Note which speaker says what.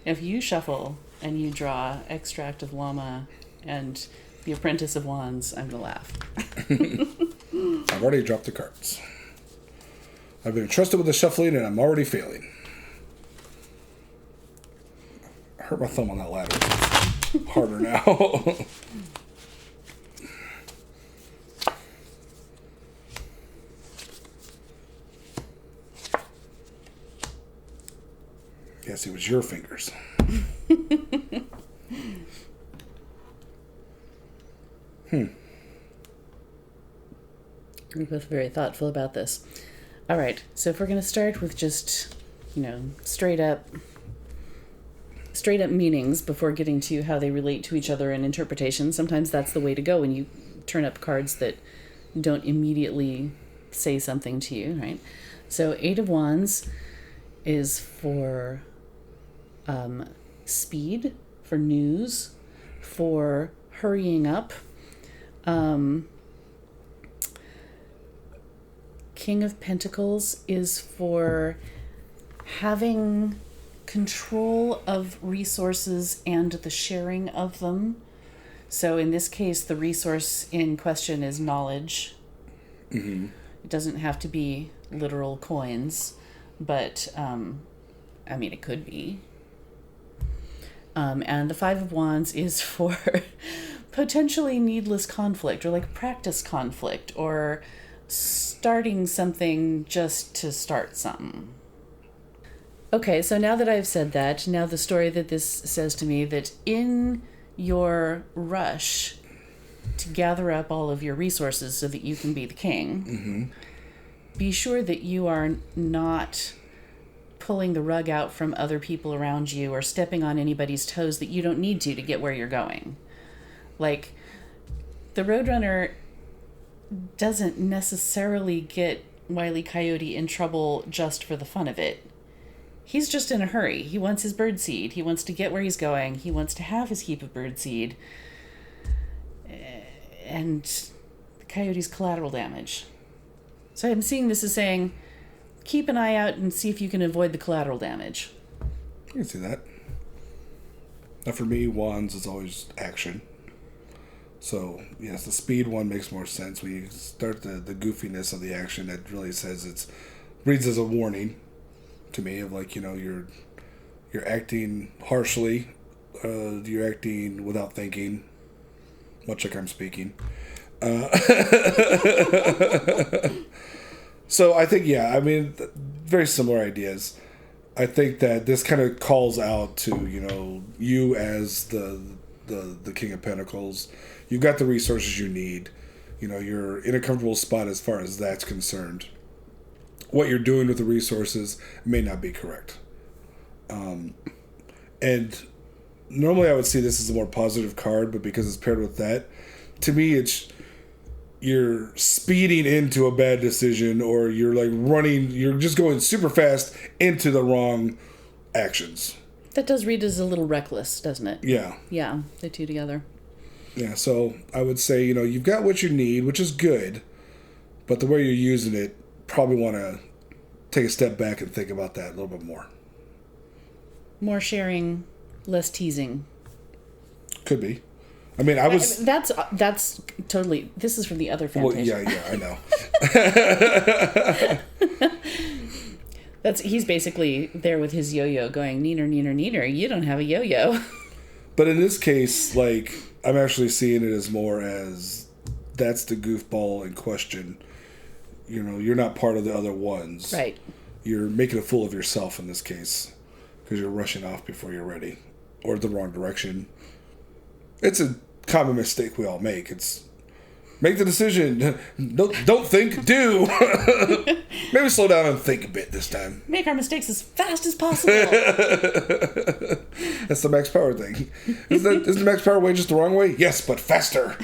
Speaker 1: If you shuffle and you draw Extract of Llama and The Apprentice of Wands, I'm going to laugh.
Speaker 2: I've already dropped the cards. I've been entrusted with the shuffling and I'm already failing. I hurt my thumb on that ladder. It's harder now. Yes, it was your fingers.
Speaker 1: We're both very thoughtful about this. All right, so if we're going to start with just, straight up meanings before getting to how they relate to each other in interpretation, sometimes that's the way to go when you turn up cards that don't immediately say something to you, right? So 8 of Wands is for speed, for news, for hurrying up. King of Pentacles is for having control of resources and the sharing of them. So in this case, the resource in question is knowledge.
Speaker 2: Mm-hmm.
Speaker 1: It doesn't have to be literal coins, but it could be. And the 5 of Wands is for potentially needless conflict, or like practice conflict, or starting something just to start something. Okay, so now that I've said that, now the story that this says to me, that in your rush to gather up all of your resources so that you can be the king,
Speaker 2: mm-hmm.
Speaker 1: be sure that you are not pulling the rug out from other people around you or stepping on anybody's toes that you don't need to get where you're going. Like, the Roadrunner doesn't necessarily get Wile E. Coyote in trouble just for the fun of it. He's just in a hurry. He wants his birdseed. He wants to get where he's going. He wants to have his heap of birdseed. And the Coyote's collateral damage. So I'm seeing this as saying, keep an eye out and see if you can avoid the collateral damage.
Speaker 2: I can see that. Now for me, Wands is always action. So, yes, the speed one makes more sense. When you start the goofiness of the action, that really reads as a warning to me of you're acting harshly, you're acting without thinking, much like I'm speaking. So I think, very similar ideas. I think that this kind of calls out to, you as the King of Pentacles. You've got the resources you need. You're in a comfortable spot as far as that's concerned. What you're doing with the resources may not be correct. And normally I would see this as a more positive card, but because it's paired with that, to me you're speeding into a bad decision, or you're you're just going super fast into the wrong actions.
Speaker 1: That does read as a little reckless, doesn't it?
Speaker 2: Yeah.
Speaker 1: Yeah, the two together.
Speaker 2: Yeah, so I would say, you've got what you need, which is good, but the way you're using it, probably want to take a step back and think about that a little bit more.
Speaker 1: More sharing, less teasing.
Speaker 2: Could be. That's
Speaker 1: totally, this is from the other fanfiction.
Speaker 2: Well, I know.
Speaker 1: He's basically there with his yo-yo going, neener, neener, neener, you don't have a yo-yo.
Speaker 2: But in this case, I'm actually seeing it as more as that's the goofball in question. You're not part of the other ones.
Speaker 1: Right.
Speaker 2: You're making a fool of yourself in this case because you're rushing off before you're ready, or the wrong direction. It's a common mistake we all make. It's make the decision. Don't think, do. Maybe slow down and think a bit this time.
Speaker 1: Make our mistakes as fast as possible.
Speaker 2: That's the Max Power thing. Isn't the Max Power way just the wrong way? Yes, but faster.